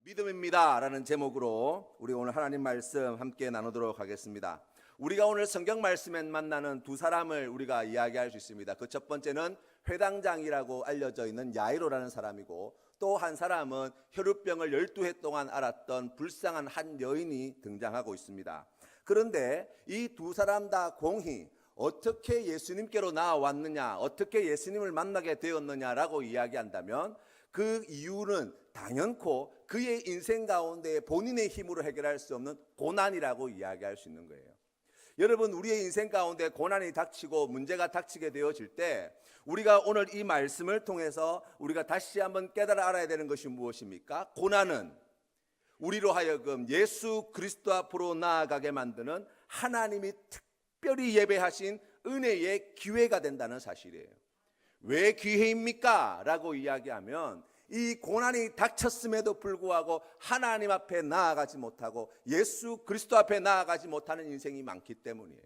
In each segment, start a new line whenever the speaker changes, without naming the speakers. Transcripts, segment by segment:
믿음입니다 라는 제목으로 우리 오늘 하나님 말씀 함께 나누도록 하겠습니다. 우리가 오늘 성경 말씀에 만나는 두 사람을 우리가 이야기할 수 있습니다. 그 첫 번째는 회당장이라고 알려져 있는 야이로라는 사람이고, 또 한 사람은 혈루병을 12해 동안 앓았던 불쌍한 한 여인이 등장하고 있습니다. 그런데 이 두 사람 다 공히 어떻게 예수님께로 나아왔느냐, 어떻게 예수님을 만나게 되었느냐라고 이야기한다면 그 이유는 당연코 그의 인생 가운데 본인의 힘으로 해결할 수 없는 고난이라고 이야기할 수 있는 거예요. 여러분, 우리의 인생 가운데 고난이 닥치고 문제가 닥치게 되어질 때 우리가 오늘 이 말씀을 통해서 우리가 다시 한번 깨달아 알아야 되는 것이 무엇입니까? 고난은 우리로 하여금 예수 그리스도 앞으로 나아가게 만드는 하나님이 특별히 예배하신 은혜의 기회가 된다는 사실이에요. 왜 기회입니까? 라고 이야기하면 이 고난이 닥쳤음에도 불구하고 하나님 앞에 나아가지 못하고 예수 그리스도 앞에 나아가지 못하는 인생이 많기 때문이에요.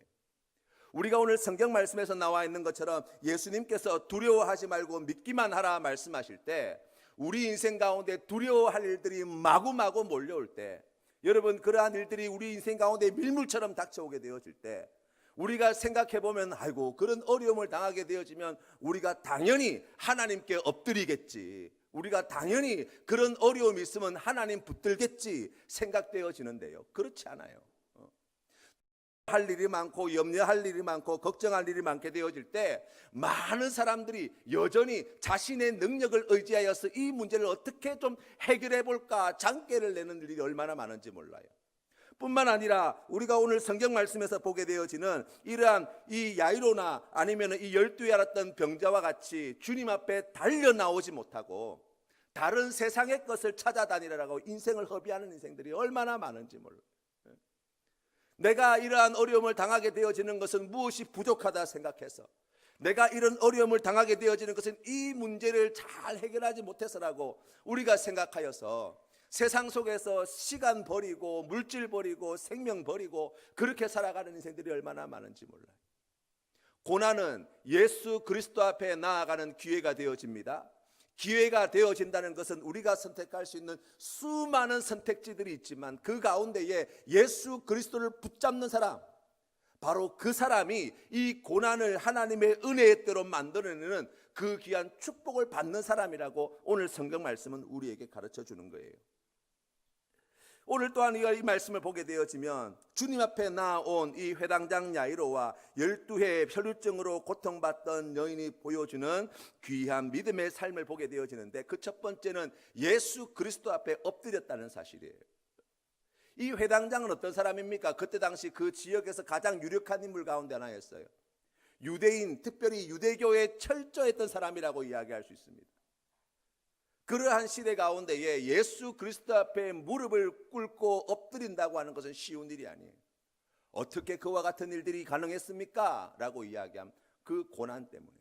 우리가 오늘 성경 말씀에서 나와 있는 것처럼 예수님께서 두려워하지 말고 믿기만 하라 말씀하실 때 우리 인생 가운데 두려워할 일들이 마구마구 몰려올 때, 여러분, 그러한 일들이 우리 인생 가운데 밀물처럼 닥쳐오게 되어질 때 우리가 생각해보면 아이고, 그런 어려움을 당하게 되어지면 우리가 당연히 하나님께 엎드리겠지, 우리가 당연히 그런 어려움이 있으면 하나님 붙들겠지 생각되어지는데요, 그렇지 않아요. 할 일이 많고 염려할 일이 많고 걱정할 일이 많게 되어질 때 많은 사람들이 여전히 자신의 능력을 의지하여서 이 문제를 어떻게 좀 해결해 볼까 장깨를 내는 일이 얼마나 많은지 몰라요. 뿐만 아니라 우리가 오늘 성경 말씀에서 보게 되어지는 이러한 이 야이로나 아니면 이 12에 앓았던 병자와 같이 주님 앞에 달려 나오지 못하고 다른 세상의 것을 찾아다니라고 인생을 허비하는 인생들이 얼마나 많은지 몰라요. 내가 이러한 어려움을 당하게 되어지는 것은 무엇이 부족하다 생각해서, 내가 이런 어려움을 당하게 되어지는 것은 이 문제를 잘 해결하지 못해서라고 우리가 생각하여서 세상 속에서 시간 버리고 물질 버리고 생명 버리고 그렇게 살아가는 인생들이 얼마나 많은지 몰라요. 고난은 예수 그리스도 앞에 나아가는 기회가 되어집니다. 기회가 되어진다는 것은 우리가 선택할 수 있는 수많은 선택지들이 있지만 그 가운데에 예수 그리스도를 붙잡는 사람, 바로 그 사람이 이 고난을 하나님의 은혜의 때로 만들어내는 그 귀한 축복을 받는 사람이라고 오늘 성경 말씀은 우리에게 가르쳐 주는 거예요. 오늘 또한 이 말씀을 보게 되어지면 주님 앞에 나온 이 회당장 야이로와 12해 혈루증으로 고통받던 여인이 보여주는 귀한 믿음의 삶을 보게 되어지는데, 그 첫 번째는 예수 그리스도 앞에 엎드렸다는 사실이에요. 이 회당장은 어떤 사람입니까? 그때 당시 그 지역에서 가장 유력한 인물 가운데 하나였어요. 유대인, 특별히 유대교에 철저했던 사람이라고 이야기할 수 있습니다. 그러한 시대 가운데에 예수 그리스도 앞에 무릎을 꿇고 엎드린다고 하는 것은 쉬운 일이 아니에요. 어떻게 그와 같은 일들이 가능했습니까? 라고 이야기하면 그 고난 때문에,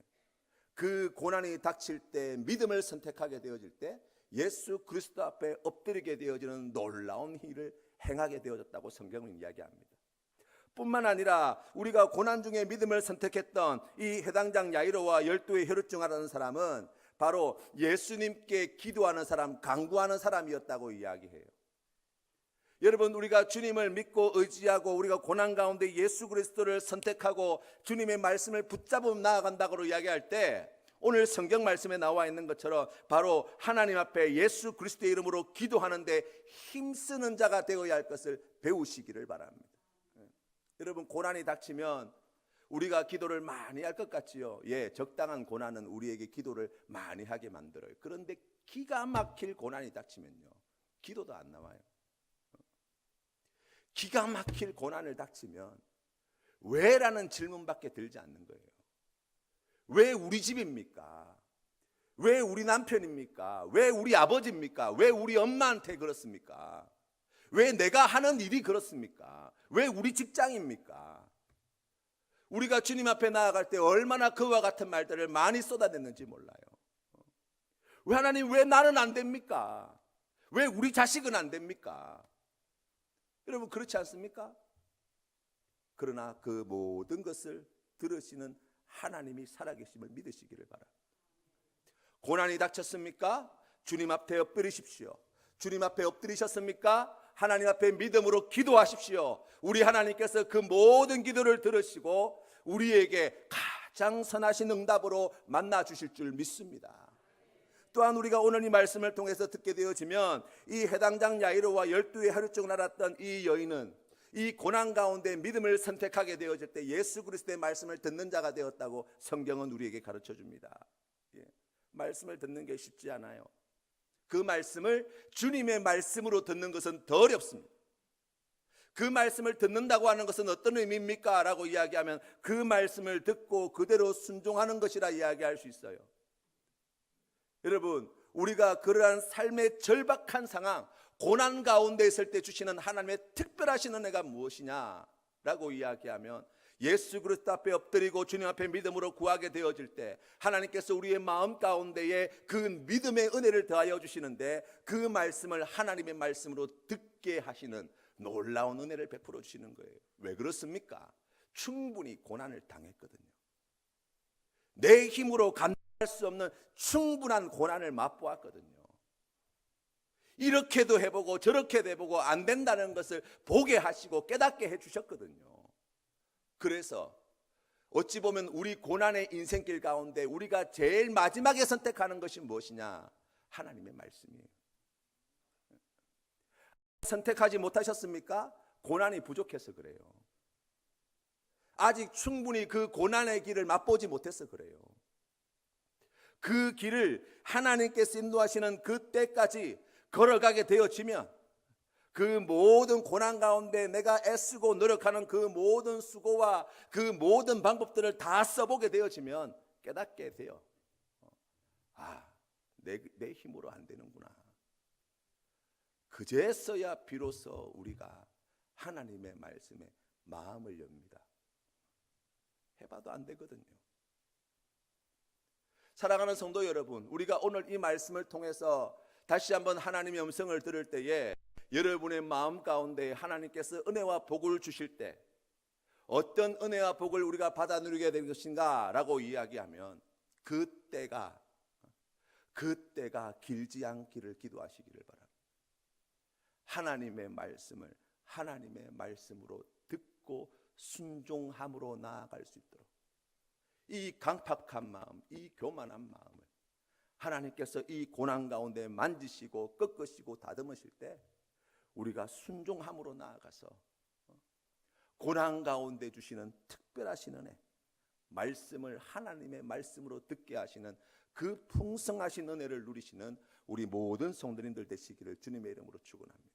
그 고난이 닥칠 때 믿음을 선택하게 되어질 때 예수 그리스도 앞에 엎드리게 되어지는 놀라운 일을 행하게 되어졌다고 성경은 이야기합니다. 뿐만 아니라 우리가 고난 중에 믿음을 선택했던 이 회당장 야이로와 12의 혈루증 앓는 사람은 바로 예수님께 기도하는 사람, 간구하는 사람이었다고 이야기해요. 여러분, 우리가 주님을 믿고 의지하고 우리가 고난 가운데 예수 그리스도를 선택하고 주님의 말씀을 붙잡아 나아간다고 이야기할 때 오늘 성경 말씀에 나와 있는 것처럼 바로 하나님 앞에 예수 그리스도의 이름으로 기도하는데 힘쓰는 자가 되어야 할 것을 배우시기를 바랍니다. 여러분, 고난이 닥치면 우리가 기도를 많이 할 것 같지요. 예, 적당한 고난은 우리에게 기도를 많이 하게 만들어요. 그런데 기가 막힐 고난이 닥치면요, 기도도 안 나와요. 기가 막힐 고난을 닥치면 왜라는 질문밖에 들지 않는 거예요. 왜 우리 집입니까? 왜 우리 남편입니까? 왜 우리 아버지입니까? 왜 우리 엄마한테 그렇습니까? 왜 내가 하는 일이 그렇습니까? 왜 우리 직장입니까? 우리가 주님 앞에 나아갈 때 얼마나 그와 같은 말들을 많이 쏟아냈는지 몰라요. 왜 하나님, 왜 나는 안 됩니까? 왜 우리 자식은 안 됩니까? 여러분, 그렇지 않습니까? 그러나 그 모든 것을 들으시는 하나님이 살아계심을 믿으시기를 바랍니다. 고난이 닥쳤습니까? 주님 앞에 엎드리십시오. 주님 앞에 엎드리셨습니까? 하나님 앞에 믿음으로 기도하십시오. 우리 하나님께서 그 모든 기도를 들으시고 우리에게 가장 선하신 응답으로 만나 주실 줄 믿습니다. 또한 우리가 오늘 이 말씀을 통해서 듣게 되어지면 이 해당장 야이로와 12의 하루종을 알았던 이 여인은 이 고난 가운데 믿음을 선택하게 되어질 때 예수 그리스도의 말씀을 듣는 자가 되었다고 성경은 우리에게 가르쳐 줍니다. 말씀을 듣는 게 쉽지 않아요. 그 말씀을 주님의 말씀으로 듣는 것은 더 어렵습니다. 그 말씀을 듣는다고 하는 것은 어떤 의미입니까? 라고 이야기하면 그 말씀을 듣고 그대로 순종하는 것이라 이야기할 수 있어요. 여러분, 우리가 그러한 삶의 절박한 상황, 고난 가운데 있을 때 주시는 하나님의 특별하신 은혜가 무엇이냐라고 이야기하면 예수 그리스도 앞에 엎드리고 주님 앞에 믿음으로 구하게 되어질 때 하나님께서 우리의 마음 가운데에 그 믿음의 은혜를 더하여 주시는데 그 말씀을 하나님의 말씀으로 듣게 하시는 놀라운 은혜를 베풀어 주시는 거예요. 왜 그렇습니까? 충분히 고난을 당했거든요. 내 힘으로 감당할 수 없는 충분한 고난을 맛보았거든요. 이렇게도 해보고 저렇게도 해보고 안 된다는 것을 보게 하시고 깨닫게 해주셨거든요. 그래서 어찌 보면 우리 고난의 인생길 가운데 우리가 제일 마지막에 선택하는 것이 무엇이냐? 하나님의 말씀이에요. 선택하지 못하셨습니까? 고난이 부족해서 그래요. 아직 충분히 그 고난의 길을 맛보지 못해서 그래요. 그 길을 하나님께서 인도하시는 그 때까지 걸어가게 되어지면 그 모든 고난 가운데 내가 애쓰고 노력하는 그 모든 수고와 그 모든 방법들을 다 써보게 되어지면 깨닫게 돼요. 내 힘으로 안 되는구나. 그제서야 비로소 우리가 하나님의 말씀에 마음을 엽니다. 해봐도 안 되거든요. 사랑하는 성도 여러분, 우리가 오늘 이 말씀을 통해서 다시 한번 하나님의 음성을 들을 때에 여러분의 마음 가운데 하나님께서 은혜와 복을 주실 때 어떤 은혜와 복을 우리가 받아 누리게 될 것인가 라고 이야기하면 그때가 길지 않기를 기도하시기를 바랍니다. 하나님의 말씀을 하나님의 말씀으로 듣고 순종함으로 나아갈 수 있도록 이 강팍한 마음, 이 교만한 마음을 하나님께서 이 고난 가운데 만지시고 꺾으시고 다듬으실 때 우리가 순종함으로 나아가서 고난 가운데 주시는 특별하신 은혜, 말씀을 하나님의 말씀으로 듣게 하시는 그 풍성하신 은혜를 누리시는 우리 모든 성도님들 되시기를 주님의 이름으로 축원합니다.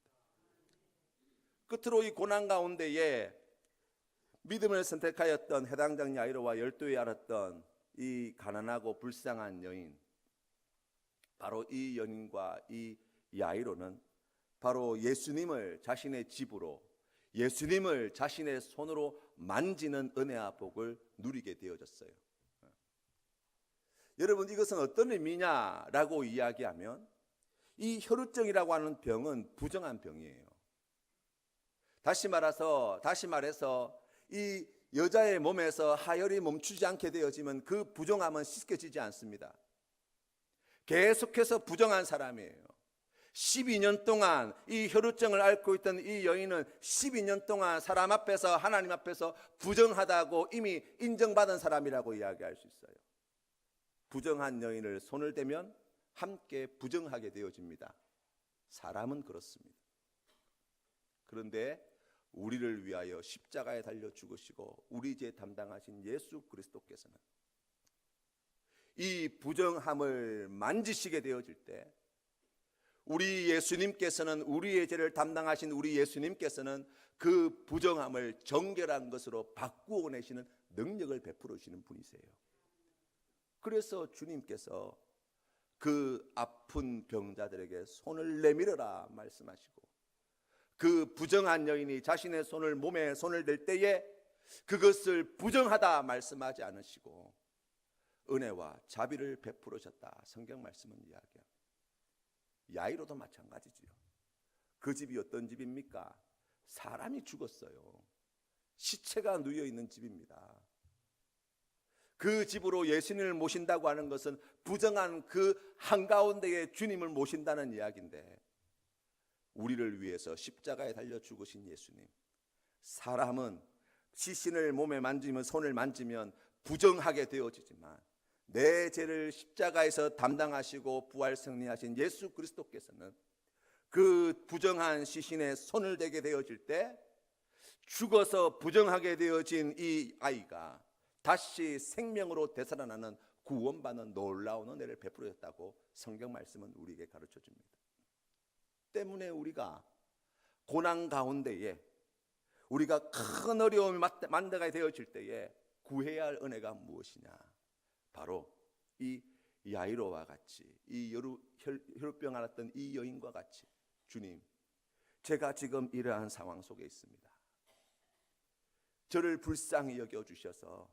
끝으로 이 고난 가운데에 믿음을 선택하였던 해당장 야이로와 12에 알았던 이 가난하고 불쌍한 여인, 바로 이 여인과 이 야이로는 바로 예수님을 자신의 집으로, 예수님을 자신의 손으로 만지는 은혜와 복을 누리게 되어졌어요. 여러분, 이것은 어떤 의미냐라고 이야기하면 이 혈루증이라고 하는 병은 부정한 병이에요. 다시 말해서 이 여자의 몸에서 하혈이 멈추지 않게 되어지면 그 부정함은 씻겨지지 않습니다. 계속해서 부정한 사람이에요. 12년 동안 이 혈루증을 앓고 있던 이 여인은 12년 동안 사람 앞에서 하나님 앞에서 부정하다고 이미 인정받은 사람이라고 이야기할 수 있어요. 부정한 여인을 손을 대면 함께 부정하게 되어집니다. 사람은 그렇습니다. 그런데 우리를 위하여 십자가에 달려 죽으시고 우리 죄 담당하신 예수 그리스도께서는 이 부정함을 만지시게 되어질 때 우리 예수님께서는, 우리의 죄를 담당하신 우리 예수님께서는 그 부정함을 정결한 것으로 바꾸어 내시는 능력을 베풀어 주시는 분이세요. 그래서 주님께서 그 아픈 병자들에게 손을 내밀어라 말씀하시고, 그 부정한 여인이 자신의 손을, 몸에 손을 댈 때에 그것을 부정하다 말씀하지 않으시고 은혜와 자비를 베풀으셨다 성경 말씀은 이야기합니다. 야이로도 마찬가지지요. 그 집이 어떤 집입니까? 사람이 죽었어요. 시체가 누워 있는 집입니다. 그 집으로 예수님을 모신다고 하는 것은 부정한 그 한가운데에 주님을 모신다는 이야기인데, 우리를 위해서 십자가에 달려 죽으신 예수님. 사람은 시신을 몸에 만지면, 손을 만지면 부정하게 되어지지만 내 죄를 십자가에서 담당하시고 부활 승리하신 예수 그리스도께서는 그 부정한 시신에 손을 대게 되어질 때 죽어서 부정하게 되어진 이 아이가 다시 생명으로 되살아나는 구원받는 놀라운 은혜를 베풀어줬다고 성경 말씀은 우리에게 가르쳐 줍니다. 때문에 우리가 고난 가운데에, 우리가 큰 어려움이 만나게 되어질 때에 구해야 할 은혜가 무엇이냐? 바로 이 야이로와 같이, 이 혈루병 앓았던 이 여인과 같이, 주님, 제가 지금 이러한 상황 속에 있습니다. 저를 불쌍히 여겨주셔서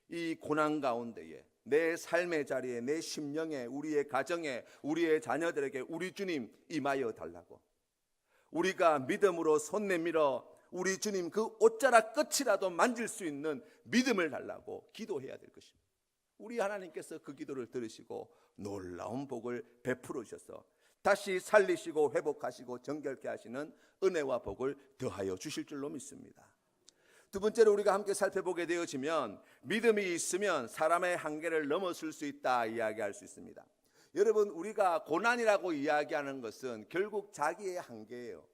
이 고난 가운데에, 내 삶의 자리에, 내 심령에, 우리의 가정에, 우리의 자녀들에게 우리 주님 임하여 달라고, 우리가 믿음으로 손 내밀어 우리 주님 그 옷자락 끝이라도 만질 수 있는 믿음을 달라고 기도해야 될 것입니다. 우리 하나님께서 그 기도를 들으시고 놀라운 복을 베풀어 주셔서 다시 살리시고 회복하시고 정결케 하시는 은혜와 복을 더하여 주실 줄로 믿습니다. 두 번째로 우리가 함께 살펴보게 되어지면, 믿음이 있으면 사람의 한계를 넘어설 수 있다 이야기할 수 있습니다. 여러분, 우리가 고난이라고 이야기하는 것은 결국 자기의 한계예요.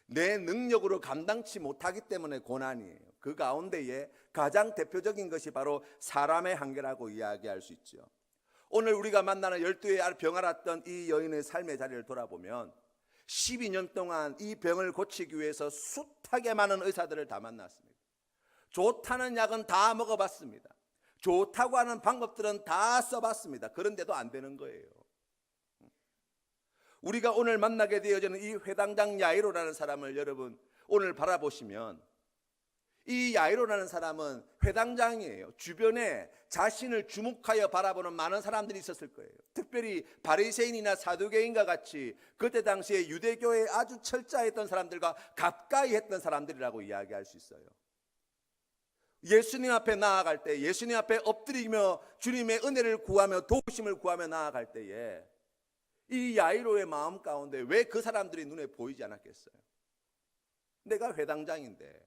내 능력으로 감당치 못하기 때문에 고난이에요. 그 가운데에 가장 대표적인 것이 바로 사람의 한계라고 이야기할 수 있죠. 오늘 우리가 만나는 12의 병 앓았던 이 여인의 삶의 자리를 돌아보면 12년 동안 이 병을 고치기 위해서 숱하게 많은 의사들을 다 만났습니다. 좋다는 약은 다 먹어봤습니다. 좋다고 하는 방법들은 다 써봤습니다. 그런데도 안 되는 거예요. 우리가 오늘 만나게 되어지는 이 회당장 야이로라는 사람을 여러분 오늘 바라보시면, 이 야이로라는 사람은 회당장이에요. 주변에 자신을 주목하여 바라보는 많은 사람들이 있었을 거예요. 특별히 바리새인이나 사두개인과 같이 그때 당시에 유대교에 아주 철저했던 사람들과 가까이 했던 사람들이라고 이야기할 수 있어요. 예수님 앞에 나아갈 때, 예수님 앞에 엎드리며 주님의 은혜를 구하며 도우심을 구하며 나아갈 때에 이 야이로의 마음 가운데 왜 그 사람들이 눈에 보이지 않았겠어요? 내가 회당장인데,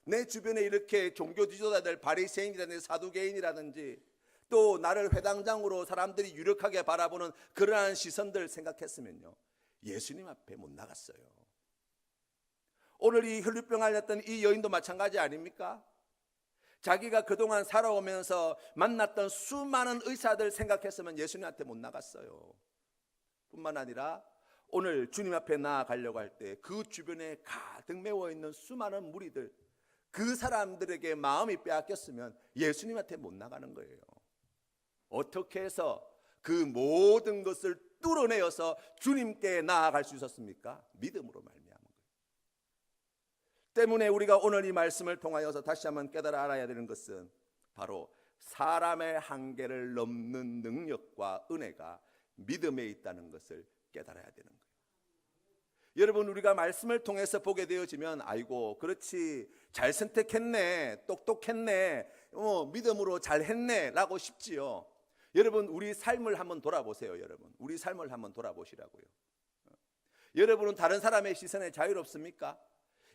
내 주변에 이렇게 종교 지도자들, 바리새인이라든지 사두개인이라든지 또 나를 회당장으로 사람들이 유력하게 바라보는 그러한 시선들 생각했으면요, 예수님 앞에 못 나갔어요. 오늘 이 혈루병 앓았던 이 여인도 마찬가지 아닙니까? 자기가 그동안 살아오면서 만났던 수많은 의사들 생각했으면 예수님한테 못 나갔어요. 뿐만 아니라 오늘 주님 앞에 나아가려고 할 때 그 주변에 가득 메워 있는 수많은 무리들, 그 사람들에게 마음이 빼앗겼으면 예수님한테 못 나가는 거예요. 어떻게 해서 그 모든 것을 뚫어내어서 주님께 나아갈 수 있었습니까? 믿음으로 말미암은 거예요. 때문에 우리가 오늘 이 말씀을 통하여서 다시 한번 깨달아 알아야 되는 것은 바로 사람의 한계를 넘는 능력과 은혜가 믿음에 있다는 것을 깨달아야 되는 거예요. 여러분, 우리가 말씀을 통해서 보게 되어지면 아이고 그렇지, 잘 선택했네, 똑똑했네, 믿음으로 잘했네 라고 싶지요. 여러분, 우리 삶을 한번 돌아보세요. 여러분, 우리 삶을 한번 돌아보시라고요. 여러분은 다른 사람의 시선에 자유롭습니까?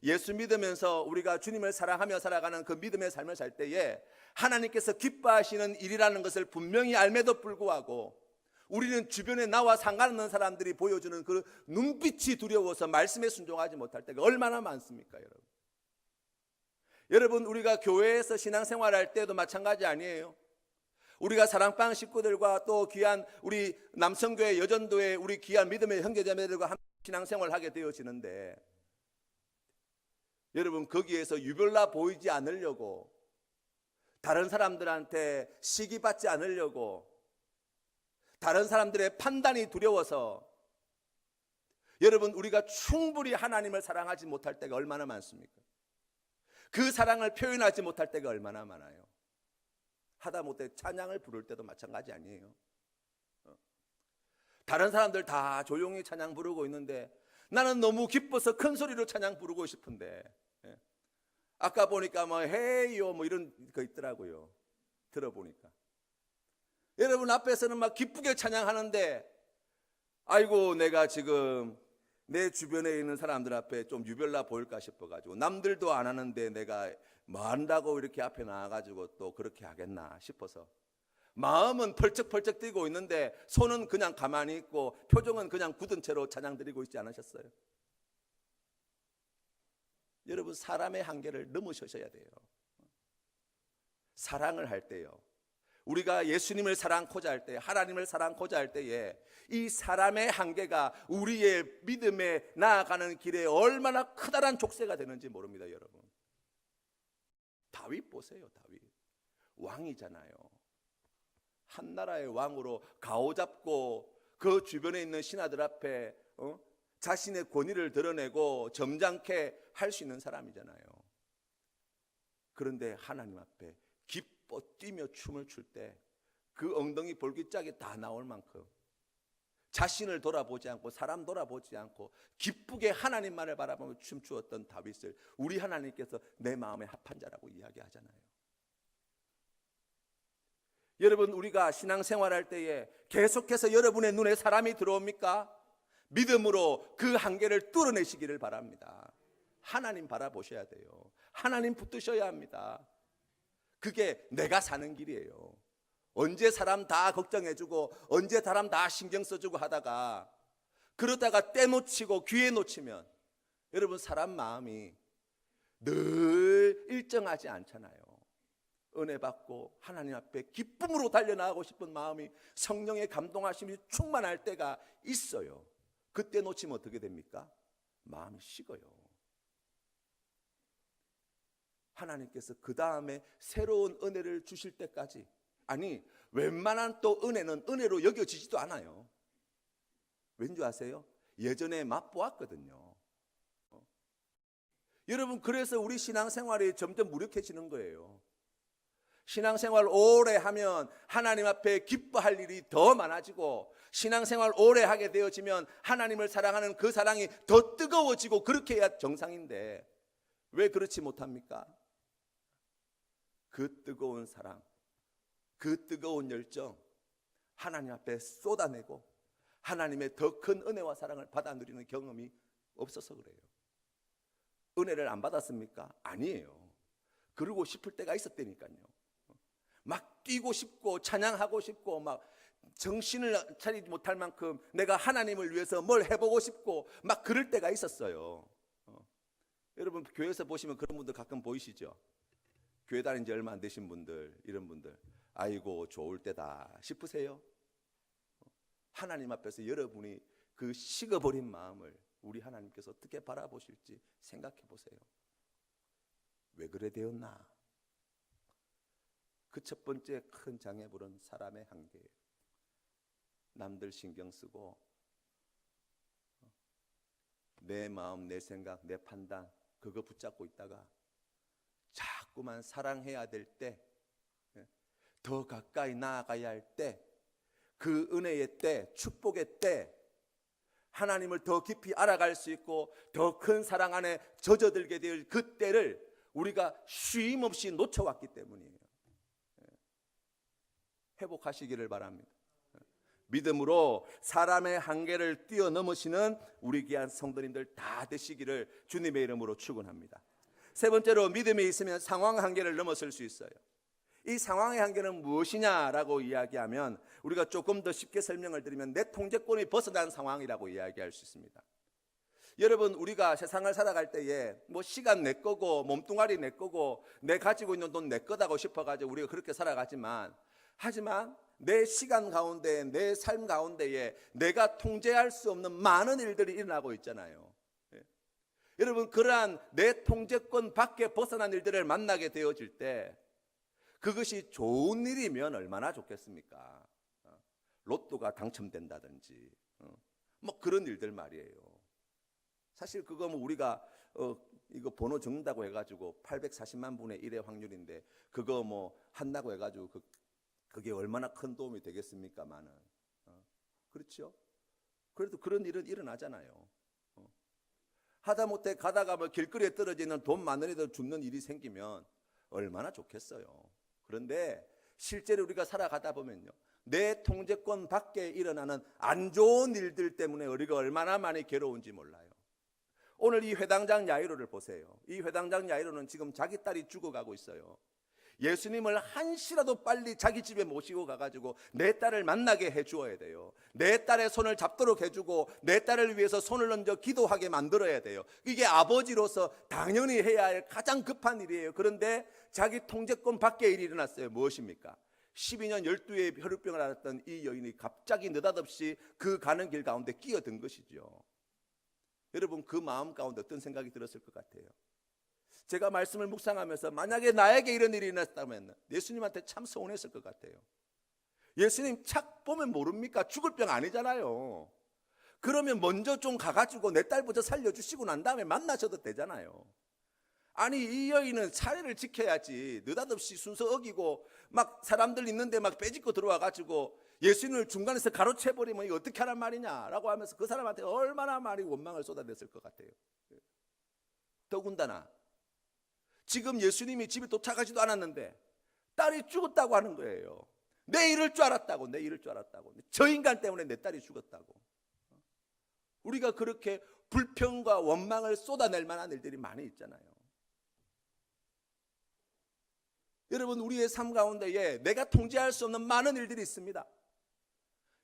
예수 믿으면서 우리가 주님을 사랑하며 살아가는 그 믿음의 삶을 살 때에 하나님께서 기뻐하시는 일이라는 것을 분명히 알매도 불구하고 우리는 주변에 나와 상관없는 사람들이 보여주는 그 눈빛이 두려워서 말씀에 순종하지 못할 때가 얼마나 많습니까, 여러분? 여러분, 우리가 교회에서 신앙생활할 때도 마찬가지 아니에요? 우리가 사랑방 식구들과 또 귀한 우리 남성교회, 여전도회 우리 귀한 믿음의 형제자매들과 함께 신앙생활을 하게 되어지는데, 여러분, 거기에서 유별나 보이지 않으려고, 다른 사람들한테 시기받지 않으려고, 다른 사람들의 판단이 두려워서 여러분, 우리가 충분히 하나님을 사랑하지 못할 때가 얼마나 많습니까? 그 사랑을 표현하지 못할 때가 얼마나 많아요. 하다못해 찬양을 부를 때도 마찬가지 아니에요? 다른 사람들 다 조용히 찬양 부르고 있는데 나는 너무 기뻐서 큰 소리로 찬양 부르고 싶은데, 아까 보니까 뭐 헤이요 뭐 이런 거 있더라고요. 들어보니까 여러분 앞에서는 막 기쁘게 찬양하는데, 아이고 내가 지금 내 주변에 있는 사람들 앞에 좀 유별나 보일까 싶어가지고, 남들도 안 하는데 내가 뭐 한다고 이렇게 앞에 나와가지고 또 그렇게 하겠나 싶어서, 마음은 펄쩍펄쩍 뛰고 있는데 손은 그냥 가만히 있고 표정은 그냥 굳은 채로 찬양 드리고 있지 않으셨어요? 여러분, 사람의 한계를 넘으셔야 돼요. 사랑을 할 때요, 우리가 예수님을 사랑하고자 할 때, 하나님을 사랑하고자 할 때에 이 사람의 한계가 우리의 믿음에 나아가는 길에 얼마나 커다란 족쇄가 되는지 모릅니다. 여러분, 다윗 보세요. 다윗 왕이잖아요. 한 나라의 왕으로 가오잡고 그 주변에 있는 신하들 앞에 자신의 권위를 드러내고 점잖게 할 수 있는 사람이잖아요. 그런데 하나님 앞에 기뻐 뛰며 춤을 출 때 그 엉덩이 볼기짝이 다 나올 만큼 자신을 돌아보지 않고 사람 돌아보지 않고 기쁘게 하나님만을 바라보며 춤추었던 다윗을 우리 하나님께서 내 마음에 합한 자라고 이야기하잖아요. 여러분, 우리가 신앙생활할 때에 계속해서 여러분의 눈에 사람이 들어옵니까? 믿음으로 그 한계를 뚫어내시기를 바랍니다. 하나님 바라보셔야 돼요. 하나님 붙드셔야 합니다. 그게 내가 사는 길이에요. 언제 사람 다 걱정해주고 언제 사람 다 신경 써주고 하다가 그러다가 때 놓치고 기회 놓치면 여러분, 사람 마음이 늘 일정하지 않잖아요. 은혜 받고 하나님 앞에 기쁨으로 달려나가고 싶은 마음이 성령의 감동하심이 충만할 때가 있어요. 그때 놓치면 어떻게 됩니까? 마음이 식어요. 하나님께서 그 다음에 새로운 은혜를 주실 때까지, 아니 웬만한 또 은혜는 은혜로 여겨지지도 않아요. 왠지 아세요? 예전에 맛보았거든요. 여러분, 그래서 우리 신앙생활이 점점 무력해지는 거예요. 신앙생활 오래 하면 하나님 앞에 기뻐할 일이 더 많아지고, 신앙생활 오래 하게 되어지면 하나님을 사랑하는 그 사랑이 더 뜨거워지고, 그렇게 해야 정상인데 왜 그렇지 못합니까? 그 뜨거운 사랑, 그 뜨거운 열정 하나님 앞에 쏟아내고 하나님의 더 큰 은혜와 사랑을 받아 누리는 경험이 없어서 그래요. 은혜를 안 받았습니까? 아니에요. 그러고 싶을 때가 있었다니까요. 막 뛰고 싶고 찬양하고 싶고 막 정신을 차리지 못할 만큼 내가 하나님을 위해서 뭘 해보고 싶고 막 그럴 때가 있었어요. 여러분, 교회에서 보시면 그런 분들 가끔 보이시죠? 교회 다닌 지 얼마 안 되신 분들, 이런 분들, 아이고 좋을 때다 싶으세요? 하나님 앞에서 여러분이 그 식어버린 마음을 우리 하나님께서 어떻게 바라보실지 생각해 보세요. 왜 그래 되었나? 그 첫 번째 큰 장애물은 사람의 한계예요. 남들 신경 쓰고 내 마음, 내 생각, 내 판단 그거 붙잡고 있다가 자꾸만 사랑해야 될 때, 더 가까이 나아가야 할 때, 그 은혜의 때, 축복의 때, 하나님을 더 깊이 알아갈 수 있고 더 큰 사랑 안에 젖어들게 될 그 때를 우리가 쉼 없이 놓쳐왔기 때문이에요. 회복하시기를 바랍니다. 믿음으로 사람의 한계를 뛰어넘으시는 우리 귀한 성도님들 다 되시기를 주님의 이름으로 축원합니다. 세 번째로, 믿음이 있으면 상황 한계를 넘어설 수 있어요. 이 상황의 한계는 무엇이냐라고 이야기하면 우리가 조금 더 쉽게 설명을 드리면 내 통제권이 벗어난 상황이라고 이야기할 수 있습니다. 여러분, 우리가 세상을 살아갈 때에 뭐 시간 내 거고 몸뚱아리 내 거고 내 가지고 있는 돈 내 거다고 싶어가지고 우리가 그렇게 살아가지만, 하지만 내 시간 가운데, 내 삶 가운데에 내가 통제할 수 없는 많은 일들이 일어나고 있잖아요. 여러분, 그러한 내 통제권 밖에 벗어난 일들을 만나게 되어질 때 그것이 좋은 일이면 얼마나 좋겠습니까? 로또가 당첨된다든지 뭐 그런 일들 말이에요. 사실 그거 뭐 우리가 이거 번호 적는다고 해가지고 840만 분의 1의 확률인데 그거 뭐 한다고 해가지고 그게 얼마나 큰 도움이 되겠습니까만은, 그렇죠? 그래도 그런 일은 일어나잖아요. 하다못해 가다가 뭐 길거리에 떨어지는 돈 많은 애들 죽는 일이 생기면 얼마나 좋겠어요. 그런데 실제로 우리가 살아가다 보면요, 내 통제권 밖에 일어나는 안 좋은 일들 때문에 우리가 얼마나 많이 괴로운지 몰라요. 오늘 이 회당장 야이로를 보세요. 이 회당장 야이로는 지금 자기 딸이 죽어가고 있어요. 예수님을 한시라도 빨리 자기 집에 모시고 가가지고 내 딸을 만나게 해주어야 돼요. 내 딸의 손을 잡도록 해주고 내 딸을 위해서 손을 얹어 기도하게 만들어야 돼요. 이게 아버지로서 당연히 해야 할 가장 급한 일이에요. 그런데 자기 통제권 밖의 일이 일어났어요. 무엇입니까? 12년 12의 혈루병을 앓았던 이 여인이 갑자기 느닷없이 그 가는 길 가운데 끼어든 것이죠. 여러분, 그 마음 가운데 어떤 생각이 들었을 것 같아요? 제가 말씀을 묵상하면서 만약에 나에게 이런 일이 일어났다면 예수님한테 참 서운했을 것 같아요. 예수님 착 보면 모릅니까? 죽을 병 아니잖아요. 그러면 먼저 좀 가가지고 내 딸부터 살려주시고 난 다음에 만나셔도 되잖아요. 아니, 이 여인은 차례를 지켜야지 느닷없이 순서 어기고 막 사람들 있는데 막 빼짓고 들어와가지고 예수님을 중간에서 가로채버리면 이거 어떻게 하란 말이냐라고 하면서 그 사람한테 얼마나 많이 원망을 쏟아냈을 것 같아요. 더군다나 지금 예수님이 집에 도착하지도 않았는데 딸이 죽었다고 하는 거예요. 내 이럴 줄 알았다고. 저 인간 때문에 내 딸이 죽었다고. 우리가 그렇게 불평과 원망을 쏟아낼 만한 일들이 많이 있잖아요. 여러분, 우리의 삶 가운데에 내가 통제할 수 없는 많은 일들이 있습니다.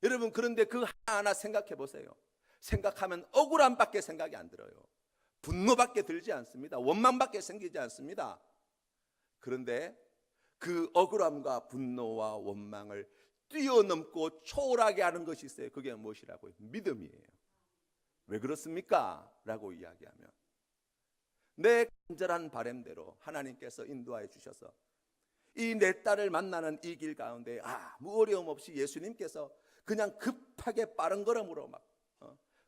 여러분, 그런데 그 하나하나 생각해 보세요. 생각하면 억울함밖에 생각이 안 들어요. 분노밖에 들지 않습니다. 원망밖에 생기지 않습니다. 그런데 그 억울함과 분노와 원망을 뛰어넘고 초월하게 하는 것이 있어요. 그게 무엇이라고요? 믿음이에요. 왜 그렇습니까? 라고 이야기하면 내 간절한 바람대로 하나님께서 인도하여 주셔서 이 내 딸을 만나는 이 길 가운데 아무 어려움 없이 예수님께서 그냥 급하게 빠른 걸음으로 막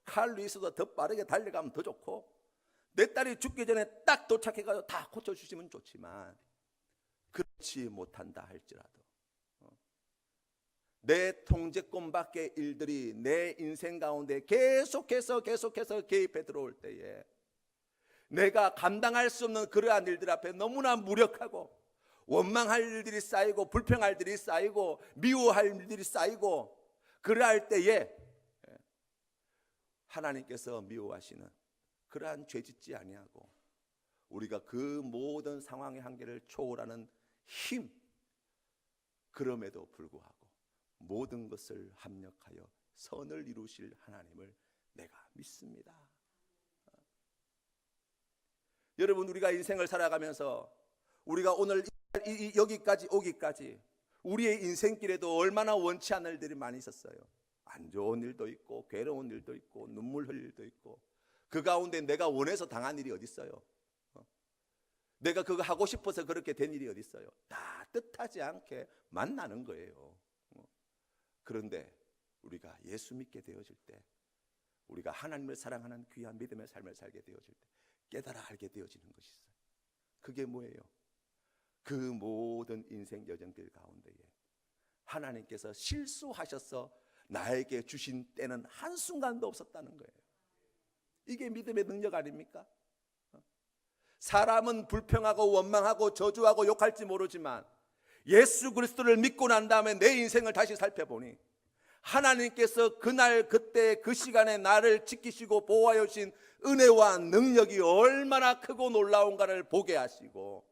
칼 루이스도 더 빠르게 달려가면 더 좋고 내 딸이 죽기 전에 딱 도착해가지고 다 고쳐주시면 좋지만 그렇지 못한다 할지라도 내 통제권 밖의 일들이 내 인생 가운데 계속해서 개입해 들어올 때에 내가 감당할 수 없는 그러한 일들 앞에 너무나 무력하고 원망할 일들이 쌓이고 불평할 일들이 쌓이고 미워할 일들이 쌓이고 그러할 때에 하나님께서 미워하시는 그러한 죄 짓지 아니하고 우리가 그 모든 상황의 한계를 초월하는 힘, 그럼에도 불구하고 모든 것을 합력하여 선을 이루실 하나님을 내가 믿습니다. 여러분, 우리가 인생을 살아가면서 우리가 오늘 여기까지 오기까지 우리의 인생길에도 얼마나 원치 않는 일들이 많이 있었어요. 안 좋은 일도 있고 괴로운 일도 있고 눈물 흘릴 일도 있고 그 가운데 내가 원해서 당한 일이 어디 있어요? 내가 그거 하고 싶어서 그렇게 된 일이 어디 있어요? 다 뜻하지 않게 만나는 거예요. 그런데 우리가 예수 믿게 되어질 때 우리가 하나님을 사랑하는 귀한 믿음의 삶을 살게 되어질 때 깨달아 알게 되어지는 것이 있어요. 그게 뭐예요? 그 모든 인생 여정들 가운데에 하나님께서 실수하셔서 나에게 주신 때는 한순간도 없었다는 거예요. 이게 믿음의 능력 아닙니까? 사람은 불평하고 원망하고 저주하고 욕할지 모르지만 예수 그리스도를 믿고 난 다음에 내 인생을 다시 살펴보니 하나님께서 그날 그때 그 시간에 나를 지키시고 보호하여 주신 은혜와 능력이 얼마나 크고 놀라운가를 보게 하시고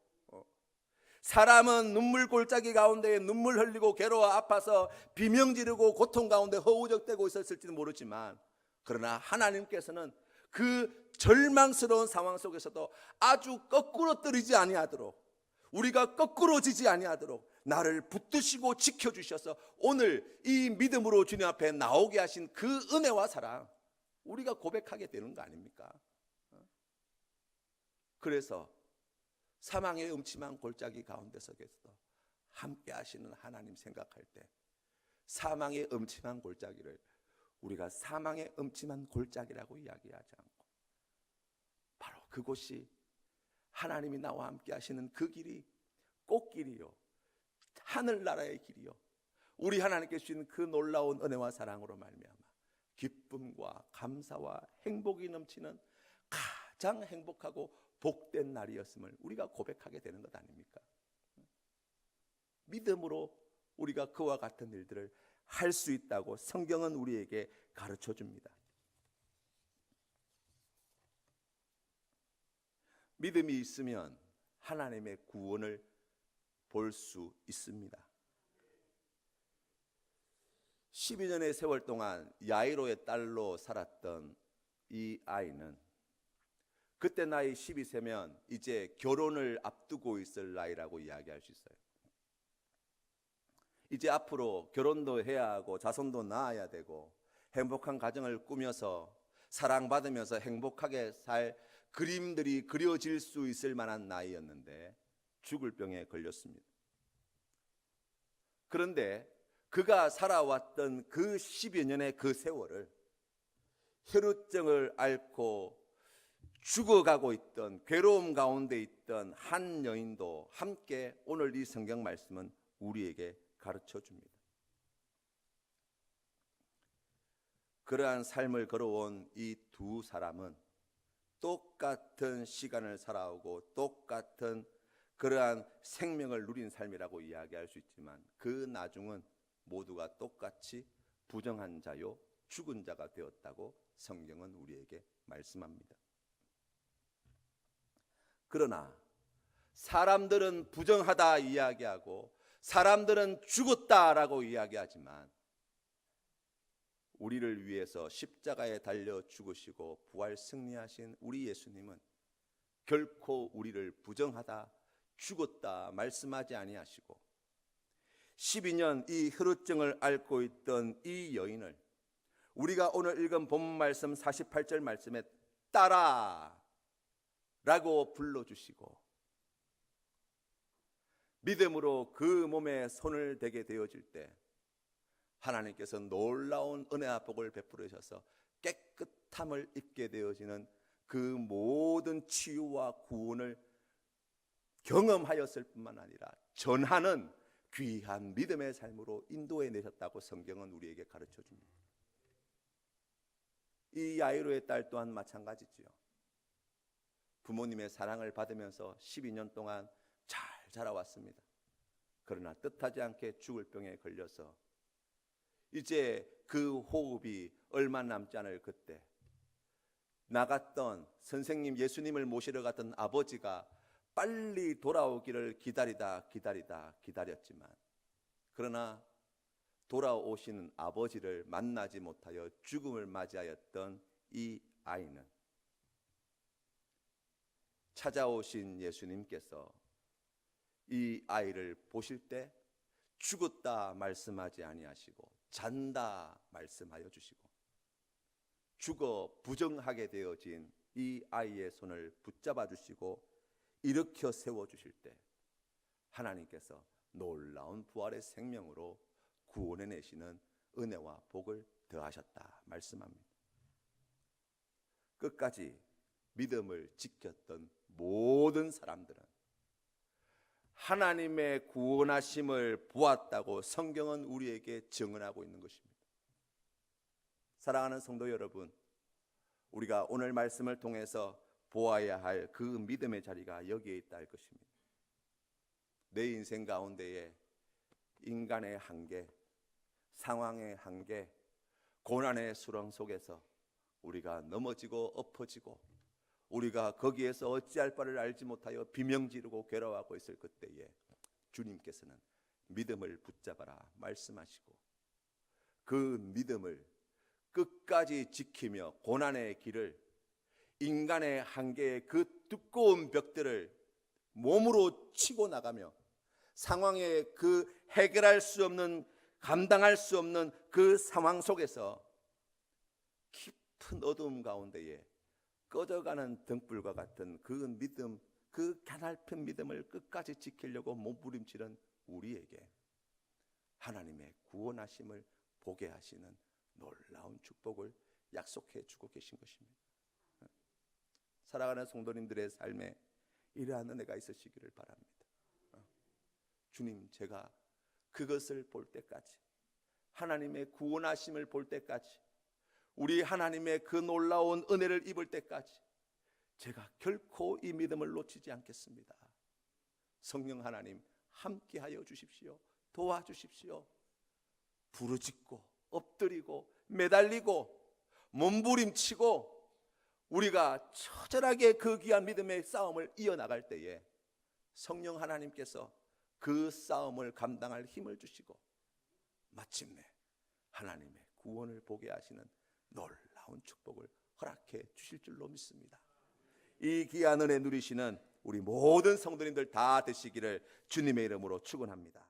사람은 눈물 골짜기 가운데 눈물 흘리고 괴로워 아파서 비명 지르고 고통 가운데 허우적대고 있었을지도 모르지만 그러나 하나님께서는 그 절망스러운 상황 속에서도 아주 거꾸로 떨어지지 아니하도록 우리가 거꾸로지지 아니하도록 나를 붙드시고 지켜주셔서 오늘 이 믿음으로 주님 앞에 나오게 하신 그 은혜와 사랑 우리가 고백하게 되는 거 아닙니까? 그래서 사망의 음침한 골짜기 가운데 속에서도 함께 하시는 하나님 생각할 때 사망의 음침한 골짜기를 우리가 사망의 음침한 골짜기라고 이야기하지 않고 바로 그곳이 하나님이 나와 함께 하시는 그 길이 꽃길이요 하늘나라의 길이요 우리 하나님께 주신 그 놀라운 은혜와 사랑으로 말미암아 기쁨과 감사와 행복이 넘치는 가장 행복하고 복된 날이었음을 우리가 고백하게 되는 것 아닙니까? 믿음으로 우리가 그와 같은 일들을 할 수 있다고 성경은 우리에게 가르쳐 줍니다. 믿음이 있으면 하나님의 구원을 볼 수 있습니다. 12년의 세월 동안 야이로의 딸로 살았던 이 아이는 그때 나이 12세면 이제 결혼을 앞두고 있을 나이라고 이야기할 수 있어요. 이제 앞으로 결혼도 해야 하고 자손도 낳아야 되고 행복한 가정을 꾸며서 사랑받으면서 행복하게 살 그림들이 그려질 수 있을 만한 나이였는데 죽을 병에 걸렸습니다. 그런데 그가 살아왔던 그 10여 년의 그 세월을 혈우증을 앓고 죽어가고 있던 괴로움 가운데 있던 한 여인도 함께 오늘 이 성경 말씀은 우리에게 가르쳐 줍니다. 그러한 삶을 걸어온 이 두 사람은 똑같은 시간을 살아오고 똑같은 그러한 생명을 누린 삶이라고 이야기할 수 있지만 그 나중은 모두가 똑같이 부정한 자요 죽은 자가 되었다고 성경은 우리에게 말씀합니다. 그러나 사람들은 부정하다 이야기하고 사람들은 죽었다라고 이야기하지만 우리를 위해서 십자가에 달려 죽으시고 부활 승리하신 우리 예수님은 결코 우리를 부정하다 죽었다 말씀하지 아니하시고 12년 이 혈우증을 앓고 있던 이 여인을 우리가 오늘 읽은 본문 말씀 48절 말씀에 딸아 라고 불러주시고 믿음으로 그 몸에 손을 대게 되어질 때 하나님께서 놀라운 은혜와 복을 베풀으셔서 깨끗함을 입게 되어지는 그 모든 치유와 구원을 경험하였을 뿐만 아니라 전하는 귀한 믿음의 삶으로 인도해 내셨다고 성경은 우리에게 가르쳐 줍니다. 이 야이로의 딸 또한 마찬가지지요. 부모님의 사랑을 받으면서 12년 동안 잘 자라왔습니다. 그러나 뜻하지 않게 죽을 병에 걸려서 이제 그 호흡이 얼마 남지 않을 그때 나갔던 선생님 예수님을 모시러 갔던 아버지가 빨리 돌아오기를 기다렸지만 그러나 돌아오시는 아버지를 만나지 못하여 죽음을 맞이하였던 이 아이는 찾아오신 예수님께서 이 아이를 보실 때 죽었다 말씀하지 아니하시고 잔다 말씀하여 주시고 죽어 부정하게 되어진 이 아이의 손을 붙잡아 주시고 일으켜 세워 주실 때 하나님께서 놀라운 부활의 생명으로 구원해 내시는 은혜와 복을 더하셨다 말씀합니다. 끝까지 믿음을 지켰던 모든 사람들은 하나님의 구원하심을 보았다고 성경은 우리에게 증언하고 있는 것입니다. 사랑하는 성도 여러분, 우리가 오늘 말씀을 통해서 보아야 할 그 믿음의 자리가 여기에 있다 할 것입니다. 내 인생 가운데에 인간의 한계, 상황의 한계, 고난의 수렁 속에서 우리가 넘어지고 엎어지고 우리가 거기에서 어찌할 바를 알지 못하여 비명지르고 괴로워하고 있을 그때에 주님께서는 믿음을 붙잡아라 말씀하시고 그 믿음을 끝까지 지키며 고난의 길을 인간의 한계의 그 두꺼운 벽들을 몸으로 치고 나가며 상황에 그 해결할 수 없는 감당할 수 없는 그 상황 속에서 깊은 어두움 가운데에 꺼져가는 등불과 같은 그 믿음, 그 가냘픈 믿음을 끝까지 지키려고 몸부림치는 우리에게 하나님의 구원하심을 보게 하시는 놀라운 축복을 약속해 주고 계신 것입니다. 사랑하는 성도님들의 삶에 이러한 은혜가 있으시기를 바랍니다. 주님, 제가 그것을 볼 때까지 하나님의 구원하심을 볼 때까지 우리 하나님의 그 놀라운 은혜를 입을 때까지 제가 결코 이 믿음을 놓치지 않겠습니다. 성령 하나님 함께하여 주십시오. 도와주십시오. 부르짖고 엎드리고 매달리고 몸부림치고 우리가 처절하게 그 귀한 믿음의 싸움을 이어나갈 때에 성령 하나님께서 그 싸움을 감당할 힘을 주시고 마침내 하나님의 구원을 보게 하시는 놀라운 축복을 허락해 주실 줄로 믿습니다. 이 귀한 은혜 누리시는 우리 모든 성도님들 다 되시기를 주님의 이름으로 축원합니다.